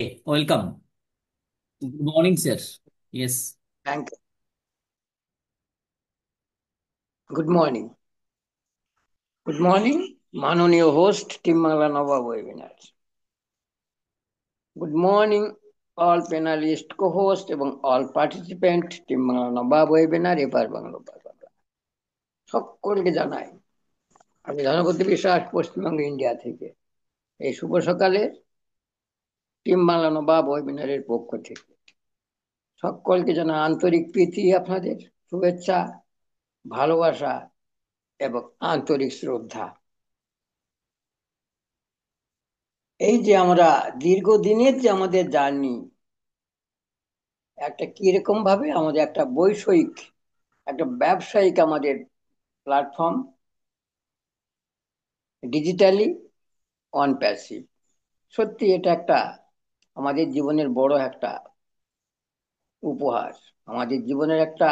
Okay, welcome. Good morning, sir. Yes. Thank you. Good morning. Good morning, Manonio host, Timala Nova webinars. Good morning, all panelists, co-host এবং all participant, Timala Nova webinar এপার বাংলা সকলকে জানাই আমি ধনপতি বিশ্বাস Paschimbanga India থেকে এই শুভ সকালে team Bangla নবাব ওয়েবিনারের পক্ষ থেকে সকলকে জানাই আন্তরিক প্রীতি, আপনাদের শুভেচ্ছা, ভালোবাসা এবং আন্তরিক শ্রদ্ধা। এই যে আমরা দীর্ঘদিনের যে আমাদের জার্নি, একটা কিরকম ভাবে আমাদের একটা বৈষয়িক একটা ব্যবসায়িক আমাদের প্ল্যাটফর্ম, ডিজিটালি অন প্যাসিভ। সত্যি এটা একটা আমাদের জীবনের বড় একটা উপহার, আমাদের জীবনের একটা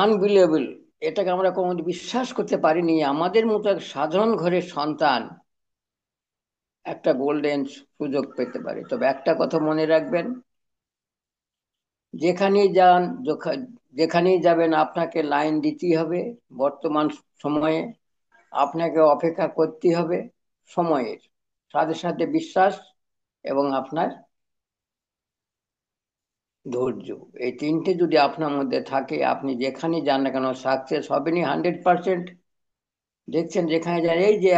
আনবিলিভেবল। এটাকে আমরা কোনো বিশ্বাস করতে পারিনি আমাদের মতো এক সাধারণ ঘরের সন্তান একটা গোল্ডেন সুযোগ পেতে পারে। তবে একটা কথা মনে রাখবেন, যেখানেই যান যেখানেই যাবেন আপনাকে লাইন দিতেই হবে। বর্তমান সময়ে আপনাকে অপেক্ষা করতে হবে সময়ের সাথে সাথে বিশ্বাস এবং আপনার ধৈর্য। এই তিনটে যদি আপনার মধ্যে থাকে, আপনি যেখানে যান না কেন সাকসেস হবেনই 100%। দেখছেন যেখানে যান, এই যে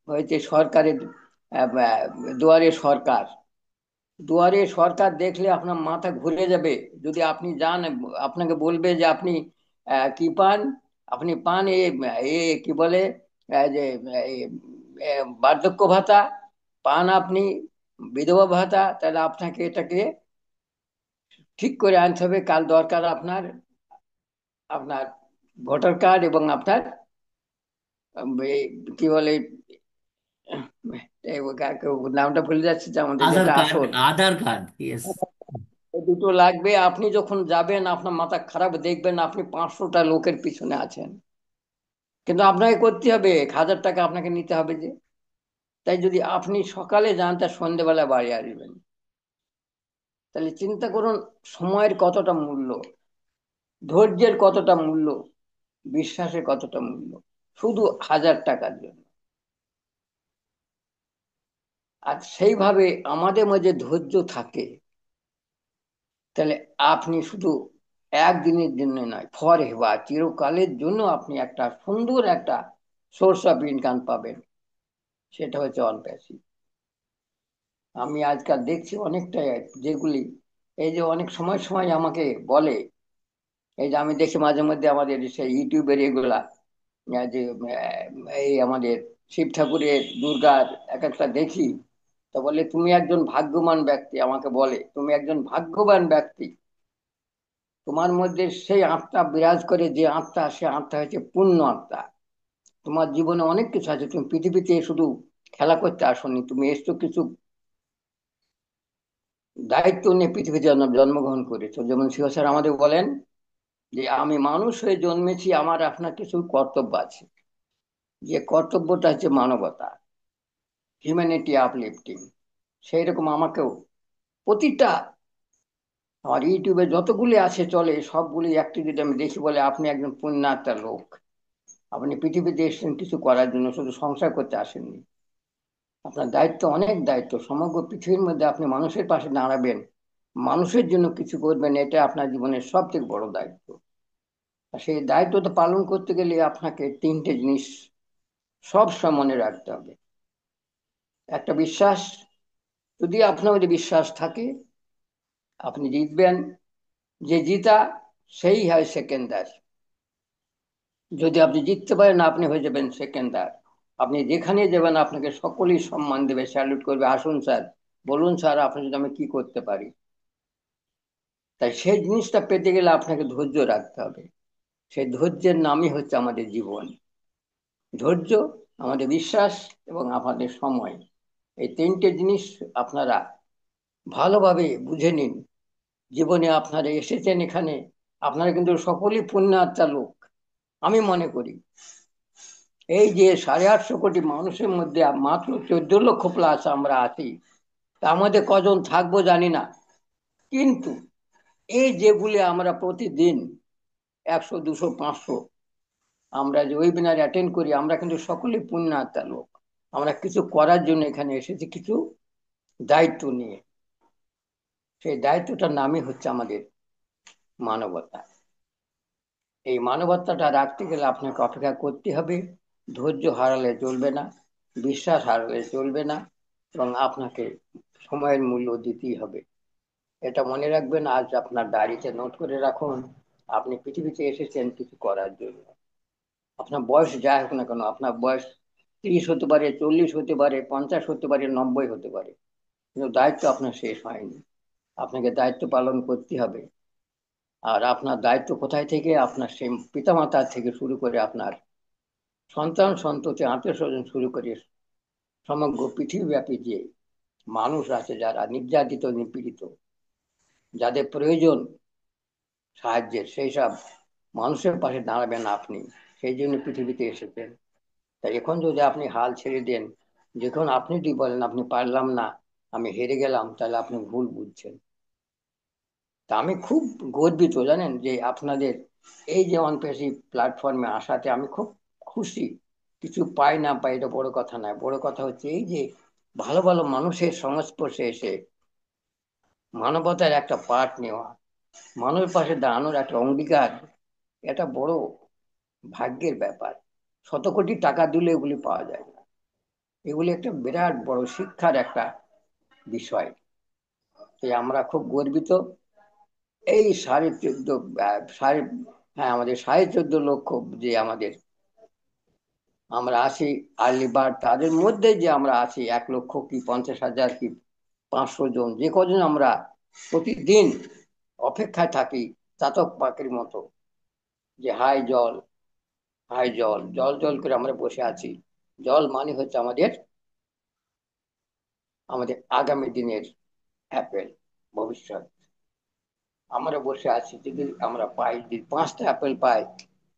হয়েছে সরকারের দুয়ারে সরকার, দুয়ারে সরকার দেখলে আপনার মাথা ঘুরে যাবে। যদি আপনি যান, আপনাকে বলবে যে আপনি কি পান, আপনি পান এ কি বলে যে এই, বার্ধক্য ভাতা পান, আপনি বিধবা ভাতা, তাহলে আপনাকে এটাকে ঠিক করে আনতে হবে। কাল দরকার আপনার আপনার ভোটার কার্ড এবং আপনার এই কি বলে এই নামটা ভুলে যাচ্ছে, যে আমাদের Aadhaar যেটা card, আসল Aadhaar card. Yes. এই দুটো লাগবে। আপনি যখন যাবেন আপনার মাথা খারাপ, দেখবেন আপনি 500টা লোকের পিছনে আছেন, কিন্তু আপনাকে করতে হবে, 1000 টাকা আপনাকে নিতে হবে যে। তাই যদি আপনি সকালে যান তার সন্ধ্যেবেলা বাড়ি আসবেন। তাহলে চিন্তা করুন সময়ের কতটা মূল্য, ধৈর্যের কতটা মূল্য, বিশ্বাসের কতটা মূল্য, শুধু 1000 টাকার জন্য। আর সেইভাবে আমাদের মধ্যে ধৈর্য থাকে, তাহলে আপনি শুধু একদিনের জন্য নয়, ফর এভার চিরকালের জন্য আপনি একটা সুন্দর একটা সোর্স অফ ইনকাম পাবেন। সেটা হচ্ছে অন প্যাসিভ। আমি আজকাল দেখছি অনেকটাই, যেগুলি এই যে অনেক সময় সময় আমাকে বলে, এই যে আমি দেখি মাঝে মধ্যে আমাদের সেই ইউটিউবের এগুলা যে এই আমাদের শিব ঠাকুরের দুর্গার এক একটা দেখি, তো বলে তুমি একজন ভাগ্যবান ব্যক্তি, আমাকে বলে তুমি একজন ভাগ্যবান ব্যক্তি, তোমার মধ্যে সেই আত্মা বিরাজ করে, যে আত্মা, সে আত্মা হচ্ছে পূর্ণ আত্মা। তোমার জীবনে অনেক কিছু আছে, তুমি পৃথিবীতে শুধু খেলা করতে আসনি, তুমি এসছো কিছু দায়িত্ব নিয়ে পৃথিবীতে জন্মগ্রহণ করেছো। যেমন শিব স্যার আমাদের বলেন যে আমি মানুষ হয়ে জন্মেছি, আমার আপনার কিছু কর্তব্য আছে, যে কর্তব্যটা হচ্ছে মানবতা, হিউম্যানিটি আপলিফটিং। সেই রকম আমাকেও প্রতিটা আমার ইউটিউবে যতগুলি আছে চলে, সবগুলি একটি যদি আমি দেখি, বলে আপনি একজন পুণ্যাত্মা লোক, আপনি পৃথিবীতে এসেছেন কিছু করার জন্য, শুধু সংসার করতে আসেননি। আপনার দায়িত্ব, অনেক দায়িত্ব, সমগ্র পৃথিবীর মধ্যে আপনি মানুষের পাশে দাঁড়াবেন, মানুষের জন্য কিছু করবেন, এটা আপনার জীবনের সব থেকে বড় দায়িত্ব। আর সেই দায়িত্বটা পালন করতে গেলে আপনাকে তিনটে জিনিস সব সময় মনে রাখতে হবে। একটা বিশ্বাস, যদি আপনার মধ্যে বিশ্বাস থাকে আপনি জিতবেন। যে জিতা সেই হয় সেকেন্ডার। যদি আপনি জিততে পারেন আপনি হয়ে যাবেন সেকেন্ডার। আপনি যেখানে যাবেন আপনাকে সকলেই সম্মান দেবে, স্যালুট করবে, আসুন স্যার, বলুন স্যার আপনি যদি আমি কি করতে পারি। তাই সেই জিনিসটা পেতে গেলে আপনাকে ধৈর্য রাখতে হবে। সেই ধৈর্যের নামই হচ্ছে আমাদের জীবন। ধৈর্য, আমাদের বিশ্বাস এবং আমাদের সময়, এই তিনটে জিনিস আপনারা ভালোভাবে বুঝে নিন। জীবনে আপনারা এসেছেন এখানে, আপনারা কিন্তু সকলেই পুণ্যাত্মা লোক। আমি মনে করি এই যে 850 কোটি মানুষের মধ্যে মাত্র 14 লক্ষ প্লাস আমরা আছি, তার মধ্যে কজন থাকবো জানি না, কিন্তু এই যেগুলি আমরা প্রতিদিন 100, 200, 500 আমরা যে ওয়েবিনার অ্যাটেন্ড করি, আমরা কিন্তু সকলেই পুণ্যাত্মা লোক। আমরা কিছু করার জন্য এখানে এসেছি, কিছু দায়িত্ব নিয়ে। সেই দায়িত্বটার নামই হচ্ছে আমাদের মানবতা। এই মানবতাটা রাখতে গেলে আপনাকে অপেক্ষা করতে হবে, ধৈর্য হারালে চলবে না, বিশ্বাস হারালে চলবে না, এবং আপনাকে সময়ের মূল্য দিতেই হবে। এটা মনে রাখবেন, আজ আপনার ডায়েরিতে নোট করে রাখুন, আপনি পৃথিবীতে এসেছেন কিছু করার জন্য। আপনার বয়স যাই হোক না কেন, আপনার বয়স 30 হতে পারে, 40 হতে পারে, 50 হতে পারে, 90 হতে পারে, কিন্তু দায়িত্ব আপনার শেষ হয়নি। আপনাকে দায়িত্ব পালন করতে হবে। আর আপনার দায়িত্ব কোথায় থেকে? আপনার সেই পিতামাতা থেকে শুরু করে আপনার সন্তান সন্ততি আত্মীয় স্বজন শুরু করে সমগ্র পৃথিবীব্যাপী যে মানুষ আছে, যারা নির্যাতিত নিপীড়িত, যাদের প্রয়োজন সাহায্যের, সেই সব মানুষের পাশে দাঁড়াবেন আপনি। সেই জন্য পৃথিবীতে এসেছেন। তাই এখন যদি আপনি হাল ছেড়ে দেন, যখন আপনি যদি বলেন আপনি পারলাম না, আমি হেরে গেলাম, তাহলে আপনি ভুল বুঝছেন। তা আমি খুব গর্বিত জানেন, যে আপনাদের এই যে অনপেসি প্ল্যাটফর্মে আসাতে আমি খুব খুশি। কিছু পাই না পাই এটা বড় কথা নয়, বড় কথা হচ্ছে এই যে ভালো ভালো মানুষের সংস্পর্শে এসে মানবতার একটা পাঠ নেওয়া, মানুষের পাশে দাঁড়ানোর একটা অঙ্গীকার, এটা বড় ভাগ্যের ব্যাপার। শত কোটি টাকা দিলে এগুলি পাওয়া যায় না। এগুলি একটা বিরাট বড় শিক্ষার একটা বিষয়। তাই আমরা খুব গর্বিত। এই 14.5 সাড়ে, হ্যাঁ, আমাদের 14.5 লক্ষ যে আমাদের আমরা আছি আর্লি বার্ড, তাদের মধ্যে যে আমরা আছি 1 লক্ষ কি 50,000 কি 500 জন, যে কজন আমরা প্রতিদিন অপেক্ষায় থাকি চাতক পাখির মতো, যে হাই জল, হাই জল, জল জল করে আমরা বসে আছি। জল মানে হচ্ছে আমাদের আমাদের আগামী দিনের অ্যাপেল, ভবিষ্যৎ। আমরা বসে আছি, যদি আমরা পাই, যদি 5টা অ্যাপেল পাই,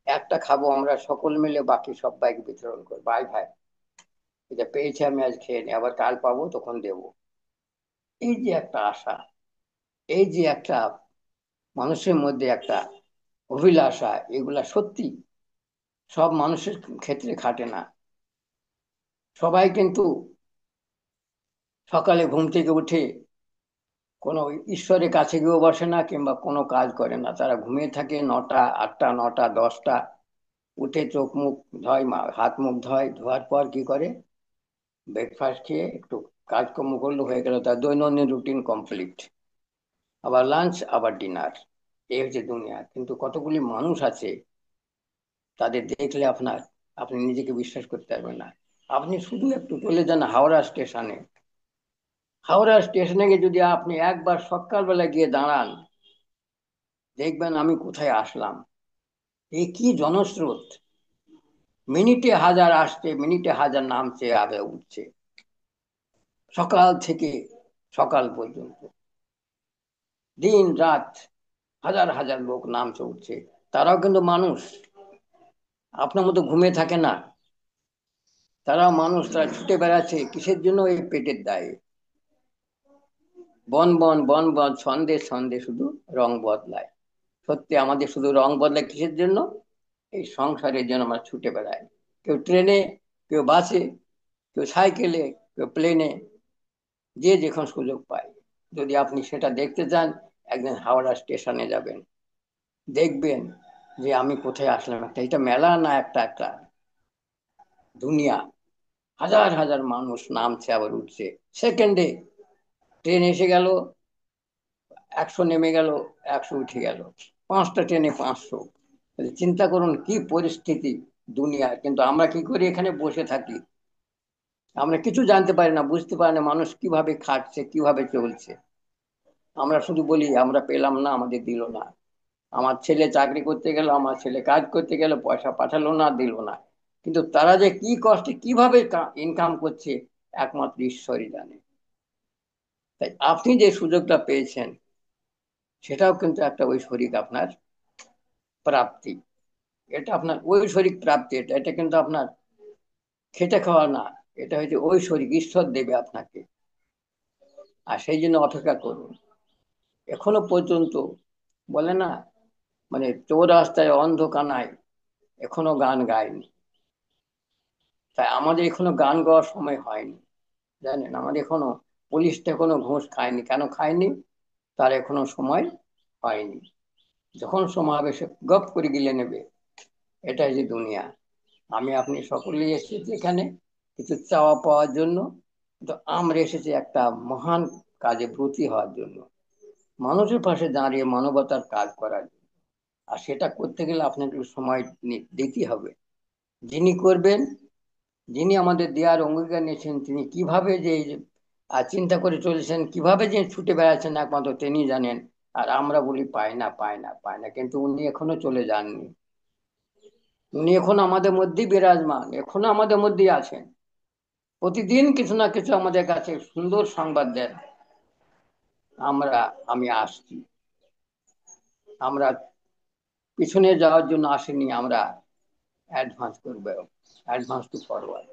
একটা খাবো আমরা সকল মিলে, বাকি সব বাইক বিতরণ করবো। ভাই ভাই, এটা পেয়েছি আমি, আজ খেয়ে নি, আবার কাল পাবো তখন দেবো। এই যে একটা আশা, এই যে একটা মানুষের মধ্যে একটা অভিলাষা, এগুলা সত্যি সব মানুষের ক্ষেত্রে খাটে না। সবাই কিন্তু সকালে ঘুম থেকে উঠে কোনো ঈশ্বরের কাছে গিয়েও বসে না, কিংবা কোনো কাজ করে না, তারা ঘুমিয়ে থাকে 9টা, 8টা, 9টা, 10টা, উঠে চোখ মুখ ধয়, হাত মুখ ধয়, ধোয়ার পর কি করে? ব্রেকফাস্ট খেয়ে একটু কাজকর্ম করলে হয়ে গেল, তার দৈনন্দিন রুটিন কমপ্লিট। আবার লাঞ্চ, আবার ডিনার। এই হচ্ছে দুনিয়া। কিন্তু কতগুলি মানুষ আছে, তাদের দেখলে আপনি নিজেকে বিশ্বাস করতে পারবেন না। আপনি শুধু একটু চলে যান হাওড়া স্টেশনে, হাওড়া স্টেশনে গিয়ে যদি আপনি একবার সকালবেলা গিয়ে দাঁড়ান, দেখবেন আমি কোথায় আসলাম। এ কি জনস্রোত! মিনিটে হাজার আসছে, মিনিটে হাজার নামছে, আগে উঠছে, সকাল থেকে সকাল পর্যন্ত, দিন রাত হাজার হাজার লোক নামছে উঠছে। তারাও কিন্তু মানুষ, আপনার মতো ঘুমিয়ে থাকে না। তারাও মানুষ, তারা ছুটে বেড়াচ্ছে কিসের জন্য? এই পেটের দায়ে। বন বন বন বন, ছন্দে ছন্দে শুধু রং বদলায়। সত্যি আমাদের শুধু রং বদলায় কিসের জন্য? এই সংসারের জন্য আমরা ছুটে বেড়াই। কেউ ট্রেনে, কেউ বাসে, কেউ সাইকেলে, কেউ প্লেনে, যে যখন সুযোগ পায়। যদি আপনি সেটা দেখতে চান, একদিন হাওড়া স্টেশনে যাবেন, দেখবেন যে আমি কোথায় আসলাম। একটা এটা মেলা না, একটা একটা দুনিয়া। হাজার হাজার মানুষ নামছে আবার উঠছে, সেকেন্ডে ট্রেন এসে গেল, 100 নেমে গেল, 100 উঠে গেল, 5টা ট্রেনে 500। চিন্তা করুন কি পরিস্থিতি দুনিয়া। কিন্তু আমরা কি করি? এখানে বসে থাকি, আমরা কিছু জানতে পারি না, বুঝতে পারি না মানুষ কিভাবে খাটছে, কিভাবে চলছে। আমরা শুধু বলি আমরা পেলাম না, আমাদের দিল না। আমার ছেলে চাকরি করতে গেল, আমার ছেলে কাজ করতে গেল, পয়সা পাঠালো না, দিল না। কিন্তু তারা যে কি কষ্টে কিভাবে ইনকাম করছে, একমাত্র ঈশ্বরই জানে। তাই আপনি যে সুযোগটা পেয়েছেন, সেটাও কিন্তু একটা ঐশ্বরিক আপনার প্রাপ্তি। এটা আপনার ঐশ্বরিক প্রাপ্তি, এটা এটা কিন্তু আপনার খেটে খাওয়া না। এটা হচ্ছে ঐশ্বরিক, ঈশ্বর দেবে আপনাকে। আর সেই জন্য অপেক্ষা করুন। এখনো পর্যন্ত বলে না, মানে চৌরাস্তায় অন্ধকানায় এখনো গান গায়নি। তাই আমাদের এখনো গান গাওয়ার সময় হয়নি। জানেন, আমাদের এখনো পুলিশটা এখনো ঘুষ খায়নি। কেন খায়নি? তার এখনো সময় হয়নি। যখন সময় হবে সে গপ করে গিলে নেবে। এটাই যে দুনিয়া। আমি আপনি সকলেই এসেছি এখানে কিছু চাওয়া পাওয়ার জন্য, তো আমরা এসেছি একটা মহান কাজে ব্রতী হওয়ার জন্য, মানুষের পাশে দাঁড়িয়ে মানবতার কাজ করার জন্য। আর সেটা করতে গেলে আপনাকে সময় দিতে হবে। যিনি করবেন, যিনি আমাদের দেওয়ার অঙ্গীকার নিয়েছেন, তিনি কিভাবে যে চিন্তা করে চলেছেন, কিভাবে যে ছুটে বেড়াচ্ছেন, একমাত্র তিনি জানেন। আর আমরা বলি পাই না, পাই না, পাই না, কিন্তু উনি এখনো চলে যাননি। উনি এখন আমাদের মধ্যেই বিরাজমান, এখনো আমাদের মধ্যেই আছেন। প্রতিদিন কিছু না কিছু আমাদের কাছে সুন্দর সংবাদ দেন। আমি আসছি। আমরা পিছনে যাওয়ার জন্য আসিনি, আমরা অ্যাডভান্স করবো, অ্যাডভান্স টু ফরওয়ার্ড।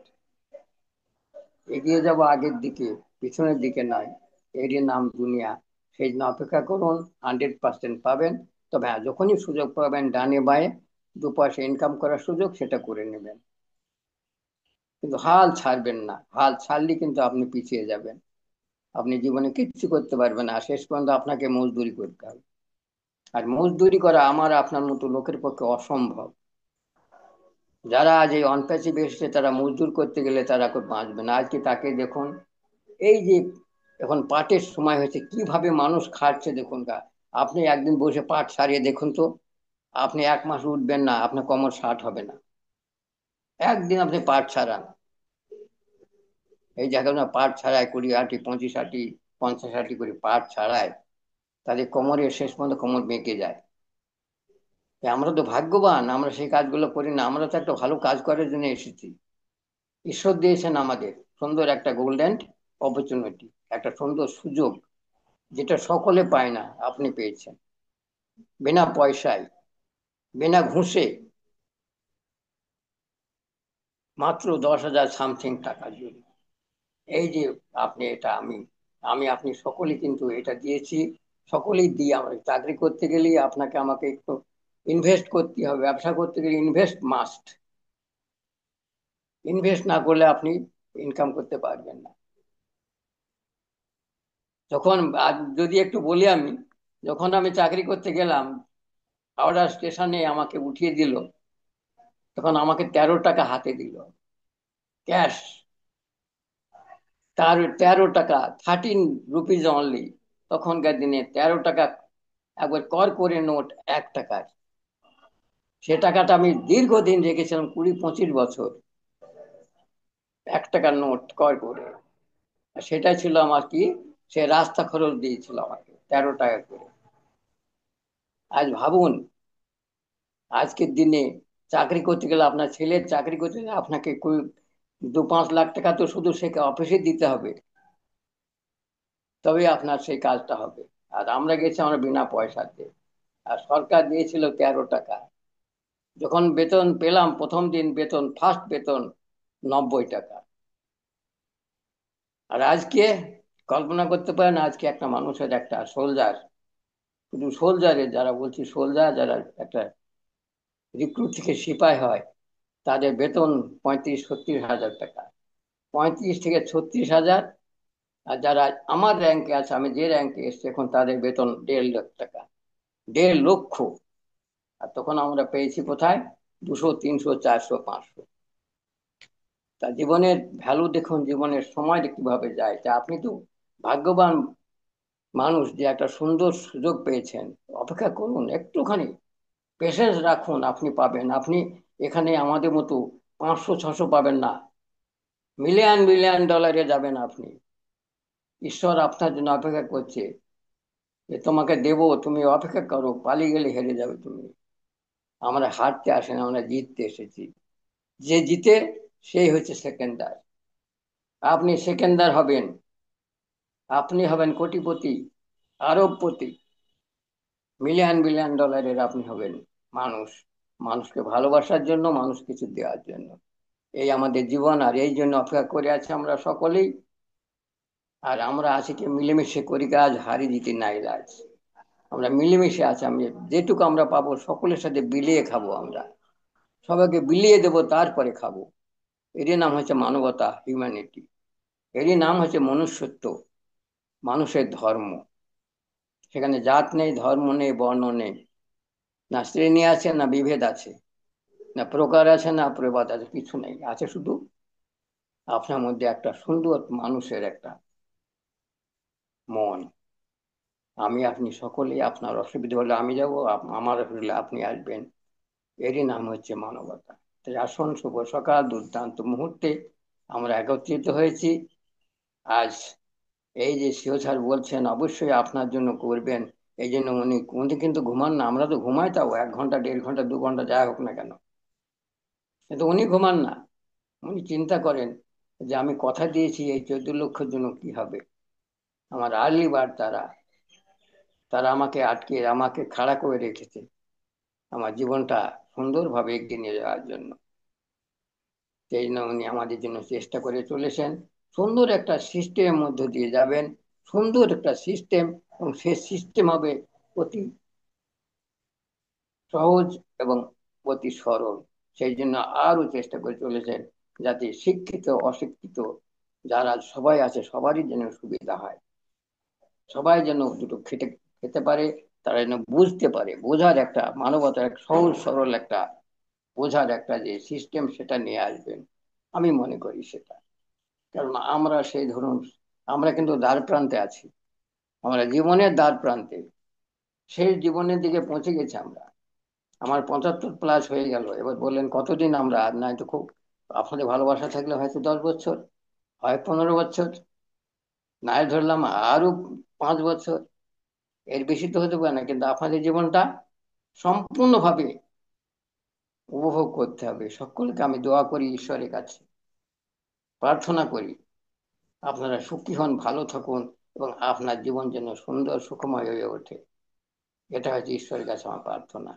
এগিয়ে যাব আগের দিকে, পিছনের দিকে নয়। এরই নাম দুনিয়া। সেই জন্য অপেক্ষা করুন, 100% পাবেন। তবে হ্যাঁ, যখনই সুযোগ পাবেন ডানে বাঁয়ে 2 পয়সা ইনকাম করার সুযোগ, সেটা করে নেবেন। কিন্তু হাল ছাড়বেন না। হাল ছাড়লে কিন্তু আপনি পিছিয়ে যাবেন। আপনি জীবনে কিচ্ছু করতে পারবেন না, শেষ পর্যন্ত আপনাকে মজদুরি করতে হবে। আর মজদুরি করা আমার আপনার মতো লোকের পক্ষে অসম্ভব। যারা আজ এই অনপ্যাসিভ এসেছে, তারা মজদুর করতে গেলে তারা খুব বাঁচবে না। আজকে তাকে দেখুন, এই যে এখন পাটের সময় হয়েছে, কিভাবে মানুষ খাটছে দেখুন। আপনি একদিন বসে পাট সারিয়ে দেখুন তো, আপনি 1 মাস উঠবেন না, আপনার কোমর ষাট হবে না। একদিন আপনি পাট ছাড়ান, এই জায়গায় না পাট ছাড়ায় 20 আটি 25 আটি 50 আটি করে পাট ছাড়ায়, তাদের কোমরের শেষ পর্যন্ত কোমর বেঁকে যায়। আমরা তো ভাগ্যবান, আমরা সেই কাজগুলো করি না। আমরা তো একটা ভালো কাজ করার জন্য এসেছি। ঈশ্বর দিয়েছেন আমাদের সুন্দর একটা গোল্ডেন অপরচুনিটি, একটা সুন্দর সুযোগ, যেটা সকলে পায় না, আপনি পেয়েছেন। বিনা পয়সায়, বিনা ঘুষে, মাত্র 10,000 সামথিং টাকার জন্য। এই যে আপনি, এটা আমি, আপনি সকলেই কিন্তু এটা দিয়েছি। সকলেই দিই। আমরা চাকরি করতে গেলেই আপনাকে আমাকে একটু ইনভেস্ট করতে হবে। ব্যবসা করতে গেলে ইনভেস্ট মাস্ট। ইনভেস্ট না করলে আপনি ইনকাম করতে পারবেন না। যখন যদি একটু বলি, আমি যখন আমি চাকরি করতে গেলাম, হাওড়া স্টেশনে আমাকে উঠিয়ে দিল, তখন আমাকে 13 টাকা হাতে দিল, ক্যাশ। তার 13 টাকা, 13 রুপিজ অনলি। তখনকার দিনে 13 টাকা একবার কর করে নোট 1 টাকার। সে টাকাটা আমি দীর্ঘদিন রেখেছিলাম, 20-25 বছর, 1 টাকার নোট কর করে। আর সেটা ছিল আমার কি, সে রাস্তা খরচ দিয়েছিল আমাকে 13 টাকা করে। আজ ভাবুন, আজকের দিনে চাকরি করতে গেলে, আপনার ছেলের চাকরি করতে গেলে আপনাকে 2-5 লাখ টাকা তো শুধু সে অফিসে দিতে হবে, তবে আপনার সেই কাজটা হবে। আর আমরা গেছি আমরা বিনা পয়সাতে। আর সরকার দিয়েছিল 13 টাকা। যখন বেতন পেলাম, প্রথম দিন বেতন, ফার্স্ট বেতন 90 টাকা। আর আজকে কল্পনা করতে পারেন, আজকে একটা মানুষের, একটা সোলজার, শুধু সোলজারের, যারা বলছি সোলজার, যারা একটা রিক্রুট থেকে সিপাই হয়, তাদের বেতন 35-36 হাজার টাকা। 35 থেকে 36 হাজার। আর যারা আমার র্যাঙ্কে আছে, আমি যে র্যাঙ্কে এসেছি এখন, তাদের বেতন 1.5 লাখ টাকা, 1.5 লক্ষ। আর তখন আমরা পেয়েছি কোথায়? 200, 300, 400, 500। তা জীবনের ভ্যালু দেখুন, জীবনের সময় কিভাবে যায়। তা আপনি তো ভাগ্যবান মানুষ যে একটা সুন্দর সুযোগ পেয়েছেন। অপেক্ষা করুন একটুখানি, পেশেন্স রাখুন, আপনি পাবেন। আপনি এখানে আমাদের মতো 500-600 পাবেন না, মিলিয়ন মিলিয়ন ডলারে যাবেন আপনি। ঈশ্বর আপনার জন্য অপেক্ষা করছে, যে তোমাকে দেব, তুমি অপেক্ষা করো, পালিয়ে গেলে হেরে যাবে তুমি। আমরা হারতে আসে না, আমরা জিততে এসেছি। যে জিতে সেই হচ্ছে সেকেন্ডার। আপনি সেকেন্ডার হবেন, আপনি হবেন কোটিপতি, আরবপতি, মিলিয়ন বিলিয়ন ডলারের আপনি হবেন মানুষ। মানুষকে ভালোবাসার জন্য, মানুষ কিছু দেওয়ার জন্য। এই আমাদের জীবন, আর এই জন্য অপেক্ষা করে আছে আমরা সকলেই। আর আমরা আছি কি মিলেমিশে করি কাজ, হারি জিতি নাই রাজ। আমরা মিলেমিশে আছি, আমি যেটুকু আমরা পাবো সকলের সাথে বিলিয়ে খাবো আমরা, সবাইকে বিলিয়ে দেবো তারপরে খাবো। এরই নাম হচ্ছে মানবতা, হিউম্যানিটি। এরই নাম হচ্ছে মনুষ্যত্ব, মানুষের ধর্ম। সেখানে জাত নেই, ধর্ম নেই, বর্ণ নেই, না শ্রেণী আছে, না বিভেদ আছে, না প্রকার আছে, না প্রবাদ আছে, কিছু নেই। আছে শুধু আপনার মধ্যে একটা সুন্দর মানুষের একটা মন। আমি আপনি সকলেই, আপনার অসুবিধা হলে আমি যাব, আমার অসুবিধা হলে আপনি আসবেন। এরই নাম হচ্ছে মানবতা। তাই আসুন, শুভ সকাল, দুর্দান্ত মুহূর্তে আমরা একত্রিত হয়েছি আজ। এই যে সিও স্যার বলছেন অবশ্যই আপনার জন্য করবেন, এই জন্য উনি উনি কিন্তু ঘুমান না। আমরা তো ঘুমাই, তাও 1 ঘন্টা, 1.5 ঘন্টা, 2 ঘন্টা যাই হোক না কেন, কিন্তু উনি ঘুমান না। উনি চিন্তা করেন যে আমি কথা দিয়েছি এই 14 লক্ষের জন্য কি হবে। আমার আর্লি বার্ড, তারা তারা আমাকে আটকে, আমাকে খাড়া করে রেখেছে আমার জীবনটা সুন্দরভাবে এগিয়ে নিয়ে যাওয়ার জন্য। সেই জন্য উনি আমাদের জন্য চেষ্টা করে চলেছেন। সুন্দর একটা সিস্টেমের মধ্য দিয়ে যাবেন, সুন্দর একটা সিস্টেম, এবং সেই সিস্টেম হবে অতি সহজ এবং অতি সরল। সেই জন্য আরো চেষ্টা করে চলেছেন যাতে শিক্ষিত অশিক্ষিত যারা সবাই আছে সবারই যেন সুবিধা হয়, সবাই যেন দুটো খেতে খেতে পারে, তারা যেন বুঝতে পারে। বোঝার একটা মানবতার এক সহজ সরল একটা বোঝার একটা যে সিস্টেম, সেটা নিয়ে আসবেন। আমি মনে করি সেটা, কারণ আমরা সেই ধরুন, আমরা কিন্তু দ্বার প্রান্তে আছি, আমরা জীবনের দ্বার প্রান্তে, সেই জীবনের দিকে পৌঁছে গেছি আমরা। আমার 75+ হয়ে গেল। এবার বললেন কতদিন আমরা, আর নাই তো খুব, আপনাদের ভালোবাসা থাকলে হয়তো 10 বছর, হয় 15 বছর, নাই ধরলাম আরো 5 বছর, এর বেশি তো হতে পারে না। কিন্তু আপনাদের জীবনটা সম্পূর্ণভাবে উপভোগ করতে হবে। সকলকে আমি দোয়া করি, ঈশ্বরের কাছে প্রার্থনা করি আপনারা সুখী হন, ভালো থাকুন, এবং আপনার জীবন যেন সুন্দর সুখময় হয়ে ওঠে। এটা হচ্ছে ঈশ্বরের কাছে আমার প্রার্থনা।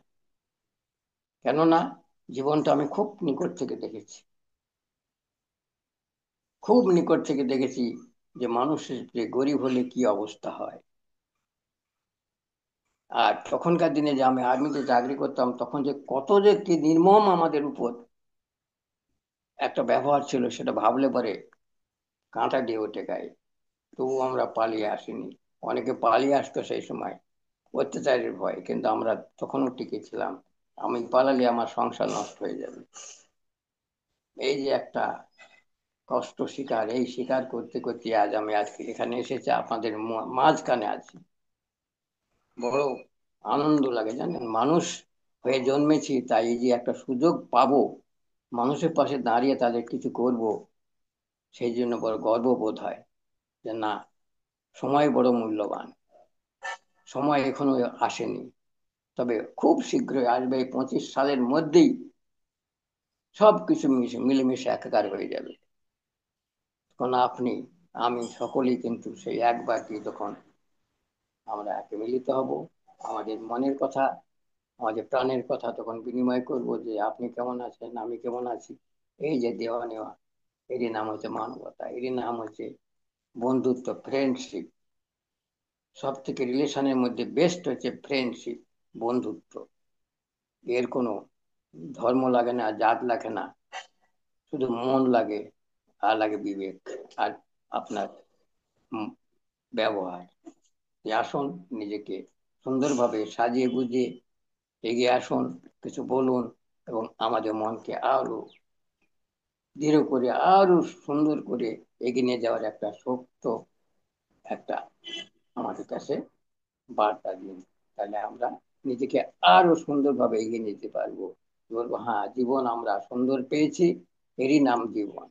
কেননা জীবনটা আমি খুব নিকট থেকে দেখেছি, খুব নিকট থেকে দেখেছি যে মানুষের যে গরিব হলে কি অবস্থা হয়। আর তখনকার দিনে যে আমি আর্মিতে চাকরি করতাম, তখন যে কত যে কি নির্মম আমাদের উপর একটা ব্যবহার ছিল, সেটা ভাবলে পরে কাঁটা দিয়ে ওঠে গায়ে। তবু আমরা পালিয়ে আসিনি। অনেকে পালিয়ে আসতো সেই সময় অত্যাচারের ভয়, কিন্তু আমরা তখনও টিকেছিলাম। আমি পালালে আমার সংসার নষ্ট হয়ে যাবে, এই যে একটা কষ্ট স্বীকার, এই স্বীকার করতে করতে আজ আমি আজকে এখানে এসেছি, আপনাদের মাঝখানে আছি। বড় আনন্দ লাগে জানেন, মানুষ হয়ে জন্মেছি, তাই এই যে একটা সুযোগ পাবো মানুষের পাশে দাঁড়িয়ে তাদের কিছু করব, সেই জন্য বড় গর্ববোধ হয় যে না, সময় বড় মূল্যবান। সময় এখনো আসেনি, তবে খুব শীঘ্রই আসবে। এই 25 সালের মধ্যেই সবকিছু মিলেমিশে একাকার হয়ে যাবে। তখন আপনি, আমি, সকলেই কিন্তু সেই একবার কি তখন আমরা একে মিলিত হব। আমাদের মনের কথা, আমাদের প্রাণের কথা তখন বিনিময় করব, যে আপনি কেমন আছেন, আমি কেমন আছি। এই যে দেওয়া নেওয়া, এরই নাম হচ্ছে মানবতা, এরই নাম হচ্ছে বন্ধুত্ব, ফ্রেন্ডশিপ। সব থেকে রিলেশনের মধ্যে বেস্ট হচ্ছে ফ্রেন্ডশিপ, বন্ধুত্ব। এর কোনো ধর্ম লাগে না, জাত লাগে না, শুধু মন লাগে, আর লাগে বিবেক, আর আপনার ব্যবহার। আসুন, নিজেকে সুন্দরভাবে সাজিয়ে গুজিয়ে এগিয়ে আসুন, কিছু বলুন, এবং আমাদের মনকে আরো দৃঢ় করে, আরো সুন্দর করে এগিয়ে নিয়ে যাওয়ার একটা শক্ত একটা আমাদের কাছে বার্তা দিন। তাহলে আমরা নিজেকে আরো সুন্দরভাবে এগিয়ে নিতে পারবো। বলবো হ্যাঁ, জীবন আমরা সুন্দর পেয়েছি, এরই নাম জীবন,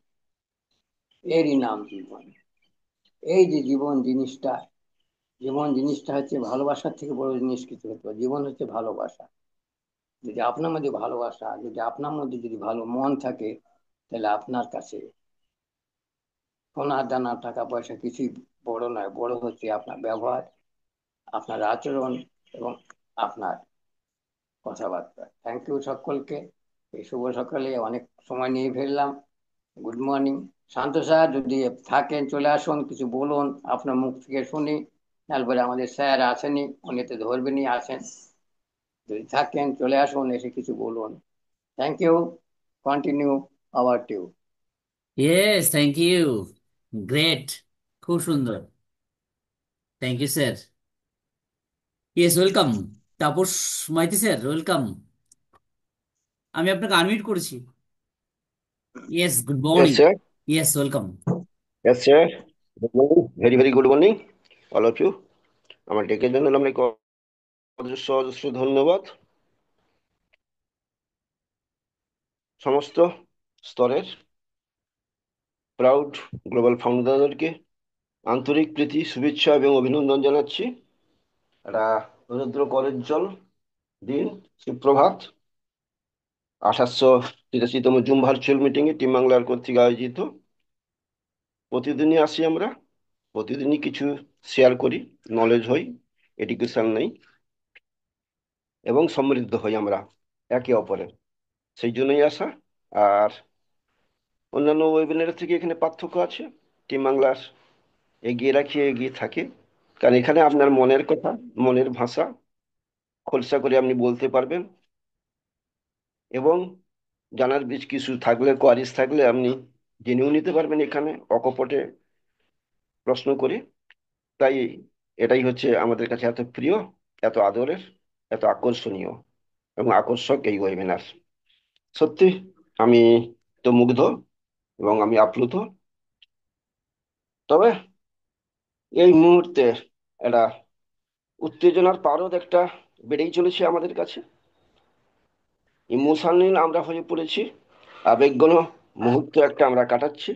এরই নাম জীবন। এই যে জীবন জিনিসটা, জীবন জিনিসটা হচ্ছে ভালোবাসার থেকে বড় জিনিস কিছু হতে পারে। জীবন হচ্ছে ভালোবাসা। যদি আপনার মধ্যে ভালোবাসা, যদি আপনার মধ্যে যদি ভালো মন থাকে, তাহলে আপনার কাছে সোনা দানা টাকা পয়সা কিছুই বড় নয়। বড় হচ্ছে আপনার ব্যবহার, আপনার আচরণ, এবং আপনার কথাবার্তা। থ্যাংক ইউ সকলকে। এই শুভ সকালে অনেক সময় নিয়ে ফেললাম। Good morning. শান্ত স্যার, যদি থাকেন চলে আসুন, কিছু বলুন, আপনার মুখ থেকে শুনি। তারপরে আমাদের স্যার আসেনি, উনি তো ধরবেনই, আসেন। যদি থাকেন চলে আসুন, এসে কিছু বলুন। Thank you. কন্টিনিউ আওয়ার টিউ। Yes, thank you. গ্রেট। খুব সুন্দর। Thank you sir. Yes, welcome. Tapas Maiti sir, welcome. আমি আপনাকে আনমিউট করেছি। Yes, good Yes, morning. sir. Yes, welcome. Yes, sir. Good morning. Very, very good morning, all of you. আমার ডেকের জন্য আপনাকে অজস্র অজস্র ধন্যবাদ। সমস্ত স্তরের প্রাউড গ্লোবাল ফাউন্ডারদেরকে আন্তরিক প্রীতি, শুভেচ্ছা এবং অভিনন্দন জানাচ্ছি। একটা রৌদ্র করজ্জ্বল দিন, সুপ্রভাত। 2883তম জুম ভার্চুয়াল মিটিং এ টিম বাংলার কর্তৃক আয়োজিত। প্রতিদিনই আসি আমরা, প্রতিদিনই কিছু শেয়ার করি, নলেজ হই, এডুকেশন নেই এবং সমৃদ্ধ হই আমরা একে অপরের। সেই জন্যই আসা। আর অন্যান্য ওয়েবিনার থেকে এখানে পার্থক্য আছে, টিম বাংলার এগিয়ে রাখিয়ে এগিয়ে থাকে, কারণ এখানে আপনার মনের কথা, মনের ভাষা খোলসা করে আপনি বলতে পারবেন এবং জানার বেশ কিছু থাকলে, কোয়ারিজ থাকলে আপনি জেনেও নিতে পারবেন এখানে অকপটে প্রশ্ন করে। তাই এটাই হচ্ছে আমাদের কাছে এত প্রিয়, এত আদরের, এত আকর্ষণীয় এবং আকর্ষক এই ওয়েবিনার। সত্যি আমি তো মুগ্ধ এবং আমি আপ্লুত। তবে এই মুহূর্তে একটা উত্তেজনার পারদ একটা বেড়েই চলেছে আমাদের কাছে। ইমোশনাল আমরা হয়ে পড়েছি, আবেগঘন মুহূর্ত একটা আমরা কাটাচ্ছি।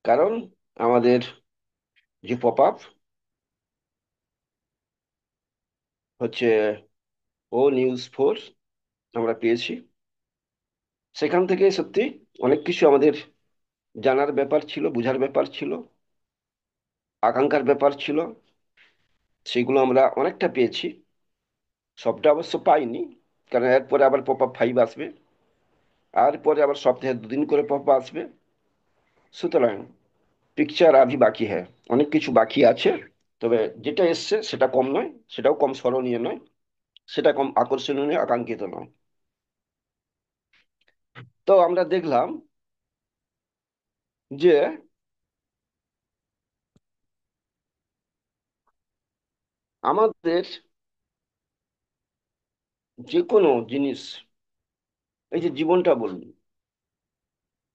কারণ আমাদের যে পপ আপ হচ্ছে ও নিউজ 4 আমরা পেয়েছি, সেখান থেকে সত্যি অনেক কিছু আমাদের জানার ব্যাপার ছিল, বুঝার ব্যাপার ছিল, আকাঙ্ক্ষার ব্যাপার ছিল। সেগুলো আমরা অনেকটা পেয়েছি, সবটা অবশ্য পাইনি, কারণ এরপরে আবার পপ আপ 5 আসবে, আর পরে আবার সপ্তাহে 2 দিন করে পপ আসবে। সুতরাং পিকচার আভি বাকি হ্যাঁ, অনেক কিছু বাকি আছে। তবে যেটা এসছে সেটা কম নয়, সেটাও কম স্মরণীয় নয়, সেটা কম আকর্ষণীয় নয়, আকাঙ্ক্ষিত নয়। তো আমরা দেখলাম যে আমাদের যে কোনো জিনিস, এই যে জীবনটা বলুন,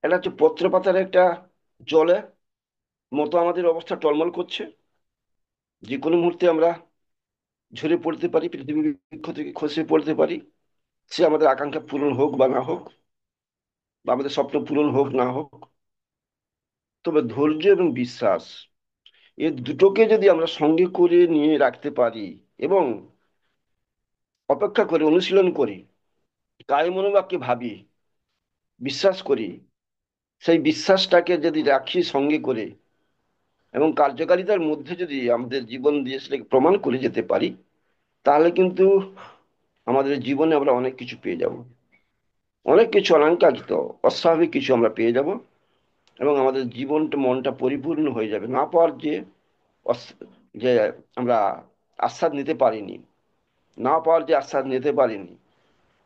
এটা হচ্ছে পত্রপাতার একটা জলে মতো আমাদের অবস্থা টলমল করছে। যে কোনো মুহূর্তে আমরা ঝরে পড়তে পারি, পৃথিবী বৃক্ষ থেকে খসে পড়তে পারি। সে আমাদের আকাঙ্ক্ষা পূরণ হোক বা না হোক, বা আমাদের স্বপ্ন পূরণ হোক না হোক। তবে ধৈর্য এবং বিশ্বাস, এই দুটোকে যদি আমরা সঙ্গে করে নিয়ে রাখতে পারি এবং অপেক্ষা করে অনুশীলন করি, কায় মনোবাক্যে ভাবি, বিশ্বাস করি, সেই বিশ্বাসটাকে যদি রাখি সঙ্গে করে এবং কার্যকারিতার মধ্যে যদি আমাদের জীবন দিয়ে সেটাকে প্রমাণ করে যেতে পারি, তাহলে কিন্তু আমাদের জীবনে আমরা অনেক কিছু পেয়ে যাব, অনেক কিছু অনাকাঙ্ক্ষিত, অস্বাভাবিক কিছু আমরা পেয়ে যাব এবং আমাদের জীবনটা, মনটা পরিপূর্ণ হয়ে যাবে। না পাওয়ার যে যে আমরা আস্বাদ নিতে পারিনি, না পাওয়ার যে আস্বাদ নিতে পারিনি,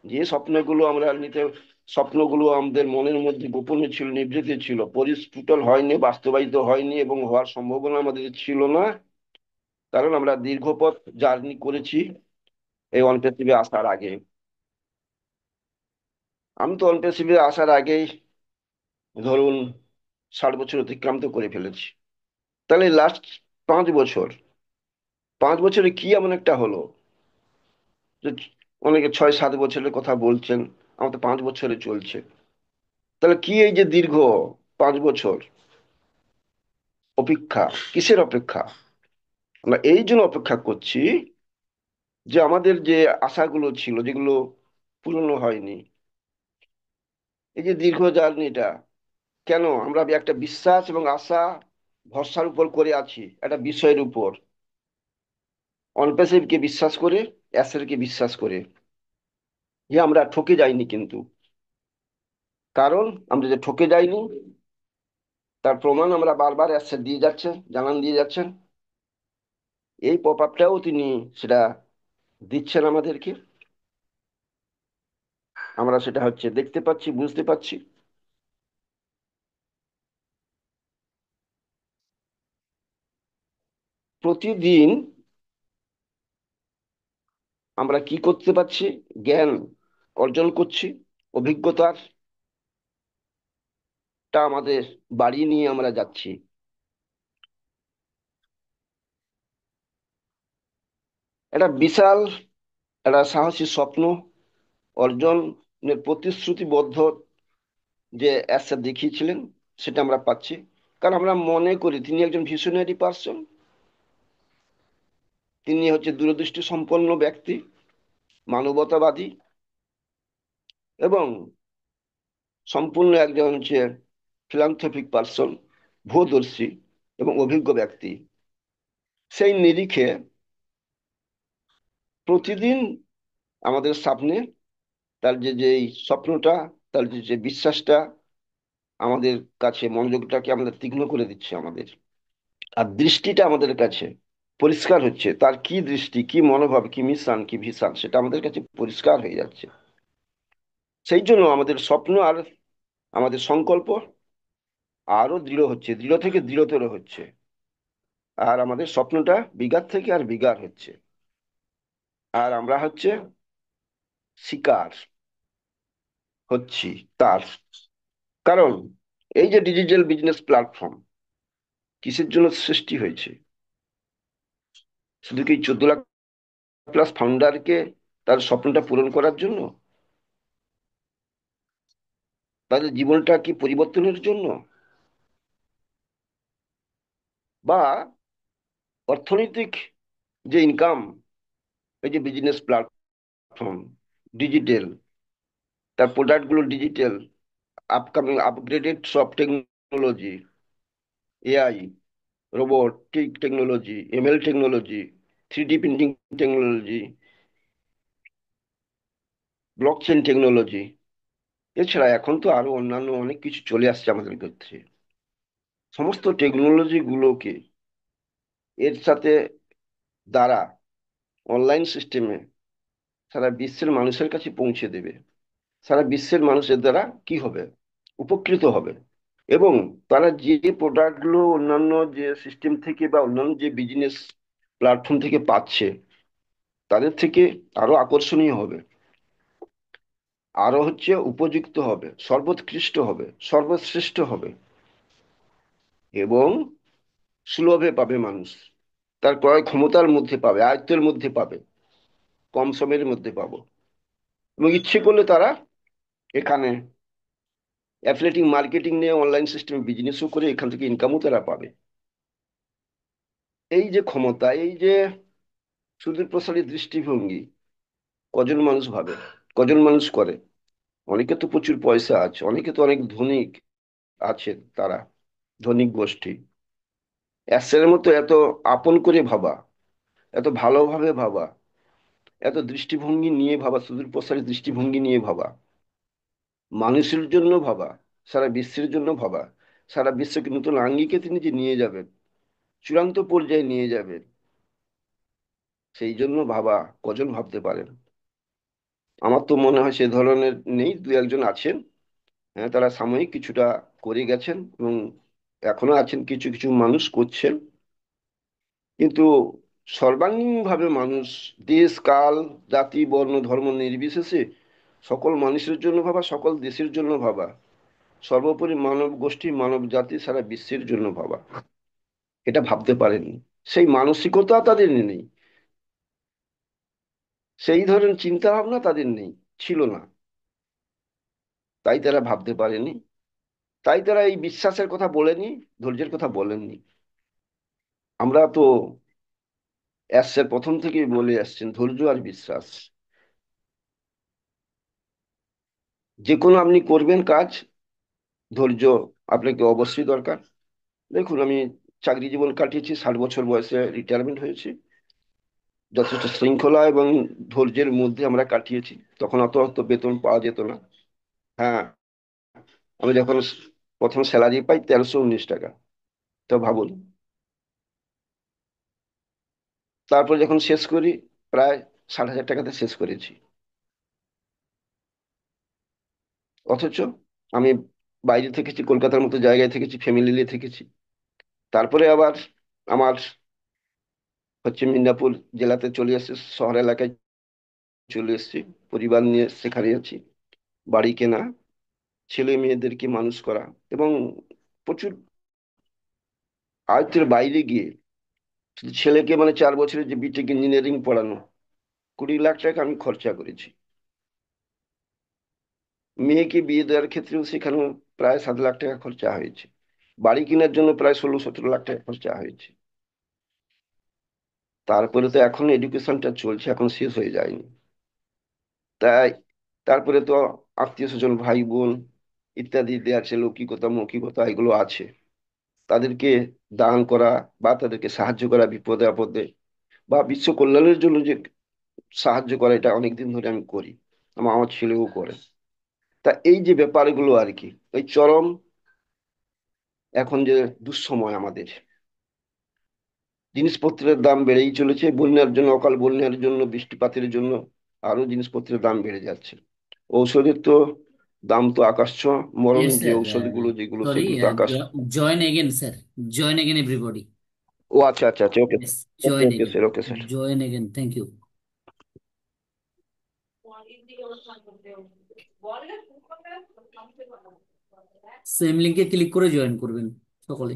যে স্বপ্নগুলো আমরা নিতে, স্বপ্নগুলো আমাদের মনের মধ্যে গোপনে ছিল, নিভৃত ছিল, পরিস্ফুটন হয়নি, বাস্তবায়িত হয়নি এবং হওয়ার সম্ভাবনা আমাদের ছিল না, কারণ আমরা দীর্ঘ পথ জার্নি করেছি এই অনপেসিভে আসার আগে। আমি তো অনপেসিভে আসার আগেই ধরুন 60 বছর অতিক্রান্ত করে ফেলেছি। তাহলে লাস্ট 5 বছর, 5 বছরে কি এমন একটা হলো যে অনেকে 6-7 বছরের কথা বলছেন, আমার তো 5 বছরে চলছে। তাহলে কি এই যে দীর্ঘ 5 বছর অপেক্ষা, কিসের অপেক্ষা? আমরা এই জন্য অপেক্ষা করছি যে আমাদের যে আশাগুলো ছিল, যেগুলো পূরণ হয়নি, এই যে দীর্ঘ জার্নিটা, কেন আমরা একটা বিশ্বাস এবং আশা ভরসার উপর করে আছি, একটা বিষয়ের উপর, অনপেসিভকে বিশ্বাস করে, অ্যাসেরকে বিশ্বাস করে, যে আমরা ঠকে যাইনি কিন্তু। কারণ আমরা যে ঠকে যাইনি, তার প্রমাণ আমরা বারবার অ্যাসেট দিয়ে যাচ্ছেন, জানান দিয়ে যাচ্ছেন। এই পপ আপটাও তিনি সেটা দিচ্ছেন আমাদেরকে, আমরা সেটা হচ্ছে দেখতে পাচ্ছি, বুঝতে পাচ্ছি। প্রতিদিন আমরা কি করতে পারছি? জ্ঞান অর্জন করছি, অভিজ্ঞতার টা আমাদের বাড়িয়ে নিয়ে আমরা যাচ্ছি। একটা বিশাল, একটা সাহসী স্বপ্ন অর্জনের প্রতিশ্রুতিবদ্ধ যে অ্যাসেট দেখিয়েছিলেন সেটা আমরা পাচ্ছি। কারণ আমরা মনে করি তিনি একজন ভিশনারি পার্সন, তিনি হচ্ছে দূরদৃষ্টি সম্পন্ন ব্যক্তি, মানবতাবাদী এবং সম্পূর্ণ একজন হচ্ছে ফিলান্থ্রপিক পার্সন, ভূদর্শী এবং অভিজ্ঞ ব্যক্তি। সেই নিরিখে প্রতিদিন আমাদের সামনে তার যে যে এই স্বপ্নটা, তার যে যে বিশ্বাসটা আমাদের কাছে মনোযোগটাকে আমাদের তীক্ষ্ণ করে দিচ্ছে আমাদের, আর দৃষ্টিটা আমাদের কাছে পরিষ্কার হচ্ছে। তার কি দৃষ্টি, কি মনোভাব, কি মিশন, কি ভিশন, সেটা আমাদের কাছে পরিষ্কার হয়ে যাচ্ছে। সেই জন্য আমাদের স্বপ্ন আর আমাদের সংকল্প আরো দৃঢ় হচ্ছে, দৃঢ় থেকে দৃঢ়তর হচ্ছে। আর আমাদের স্বপ্নটা বিঘার থেকে আর বিঘার হচ্ছে। আর আমরা হচ্ছে শিকার হচ্ছি তার। কারণ এই যে ডিজিটাল বিজনেস প্ল্যাটফর্ম কিসের জন্য সৃষ্টি হয়েছে? শুধু কি 14 লাখ প্লাস ফাউন্ডারকে তার স্বপ্নটা পূরণ করার জন্য? তাদের জীবনটা কি পরিবর্তনের জন্য? বা অর্থনৈতিক যে ইনকাম, এই যে বিজনেস প্ল্যাটফর্ম ডিজিটাল, তার প্রোডাক্ট গুলো ডিজিটাল, আপকামিং আপগ্রেডেড সব technology, AI, robotic technology, ML technology, 3D printing technology, blockchain technology, এছাড়া এখন তো আরো অন্যান্য অনেক কিছু চলে আসছে আমাদের ক্ষেত্রে। সমস্ত টেকনোলজি গুলোকে এর সাথে দ্বারা অনলাইন সিস্টেমে সারা বিশ্বের মানুষের কাছে পৌঁছে দেবে। সারা বিশ্বের মানুষের দ্বারা কি হবে? উপকৃত হবে। এবং তারা যে প্রোডাক্ট গুলো অন্যান্য যে সিস্টেম থেকে বা অন্যান্য যে বিজনেস প্ল্যাটফর্ম থেকে পাচ্ছে, তাদের থেকে আরো আকর্ষণীয় হবে, আরো হচ্ছে উপযুক্ত হবে, সর্বোৎকৃষ্ট হবে, সর্বশ্রেষ্ঠ হবে এবং সুলভে পাবে মানুষ। তার ক্রয় ক্ষমতার মধ্যে পাবে, আয়ত্তের মধ্যে পাবে, কম সময়ের মধ্যে পাবো। এবং ইচ্ছে করলে তারা এখানে অ্যাফিলিয়েটিং মার্কেটিং নিয়ে অনলাইন সিস্টেমে বিজনেসও করে এখান থেকে ইনকামও তারা পাবে। এই যে ক্ষমতা, এই যে সুদূর প্রসারী দৃষ্টিভঙ্গি, কজন মানুষ ভাবে, কজন মানুষ করে? অনেকে তো প্রচুর পয়সা আছে, অনেকে তো অনেক ধনিক আছে, তারা ধনিক গোষ্ঠী। অ্যাসের মতো এত আপন করে ভাবা, এত ভালোভাবে ভাবা, এত দৃষ্টিভঙ্গি নিয়ে ভাবা, সুদূর প্রসারী দৃষ্টিভঙ্গি নিয়ে ভাবা, মানুষের জন্য ভাবা, সারা বিশ্বের জন্য ভাবা, সারা বিশ্বকে নতুন আঙ্গিকে তিনি যে নিয়ে যাবেন, চূড়ান্ত পর্যায়ে নিয়ে যাবেন, সেই জন্য ভাবা কজন ভাবতে পারেন? আমার তো মনে হয় সে ধরনের নেই, দু একজন আছেন। হ্যাঁ, তারা সাময়িক কিছুটা করে গেছেন এবং এখনো আছেন, কিছু কিছু মানুষ করছেন। কিন্তু সর্বাঙ্গীনভাবে মানুষ, দেশ কাল জাতি বর্ণ ধর্ম নির্বিশেষে সকল মানুষের জন্য ভাবা, সকল দেশের জন্য ভাবা, সর্বোপরি মানব গোষ্ঠী, মানব জাতি, সারা বিশ্বের জন্য ভাবা, এটা ভাবতে পারেননি। সেই মানসিকতা তাদের নেই, সেই ধরনের চিন্তা ভাবনা তাদের নেই, ছিল না। তাই তারা ভাবতে পারেনি, তাই তারা এই বিশ্বাসের কথা বলেনি, ধৈর্যের কথা বলেননি। আমরা তো অ্যাসের প্রথম থেকেই বলে আসছেন ধৈর্য আর বিশ্বাস। যে কোনো আপনি করবেন কাজ, ধৈর্য আপনাকে অবশ্যই দরকার। দেখুন, আমি চাকরি জীবন কাটিয়েছি, 60 বছর বয়সে রিটায়ারমেন্ট হয়েছি। যথেষ্ট শৃঙ্খলা এবং ধৈর্যের মধ্যে আমরা কাটিয়েছি। তখন অত অত বেতন পাওয়া যেত না। হ্যাঁ, আমি যখন প্রথম স্যালারি পাই 1319 টাকা। তো ভাবুন, তারপর যখন শেষ করি প্রায় 60,000 টাকাতে শেষ করেছি। অথচ আমি বাইরে থেকেছি, কলকাতার মতো জায়গায় থেকেছি, ফ্যামিলি নিয়ে থেকেছি। তারপরে আবার আমার মিদনাপুর জেলাতে চলে এসেছি, শহর এলাকায় চলে এসেছি, পরিবার নিয়ে সেখানে আছি। বাড়ি কেনা, ছেলে মেয়েদেরকে মানুষ করা, এবং প্রচুর আয়ত্তের বাইরে গিয়ে শুধু ছেলেকে, মানে 4 বছরের যে বিটেক ইঞ্জিনিয়ারিং পড়ানো, 20 লাখ টাকা আমি খরচা করেছি। মেয়েকে বিয়ে দেওয়ার ক্ষেত্রেও সেখানেও প্রায় 7 লাখ টাকা খরচা হয়েছে। বাড়ি কেনার জন্য প্রায় 16-17 লাখ টাকা খরচা হয়েছে। তারপরে তো এখন এডুকেশনটা চলছে, এখন শেষ হয়ে যায়নি। তাই তারপরে তো আত্মীয় স্বজন, ভাই বোন ইত্যাদি আছে, লৌকিকতা মৌখিকতা এগুলো আছে। তাদেরকে দান করা বা তাদেরকে সাহায্য করা বিপদে আপদে, বা বিশ্ব কল্যাণের জন্য যে সাহায্য করা, এটা অনেকদিন ধরে আমি করি, আমার আমার ছেলেও করে। তা এই যে ব্যাপারগুলো আর কি, ওই চরম এখন যে দুঃসময় আমাদের, জিনিসপত্রের দাম বেড়েই চলেছে। বন্যার জন্য, অকাল বন্যার জন্য, বৃষ্টিপাতের জন্য আরো জিনিসপত্রের দাম বেড়ে যাচ্ছে। ঔষধের তো দাম তো আকাশ ছোঁয়া, মরণ Yes, যে sir. ঔষধগুলো যেগুলো, Sorry. সেগুলো তো আকাশ। Join again, sir. Join again, everybody. ও আচ্ছা আচ্ছা আচ্ছা, okay sir. Yes, okay join okay again. Sir, okay sir. Join again. Thank you. Same লিংকে ক্লিক করে জয়েন করবেন সকলে।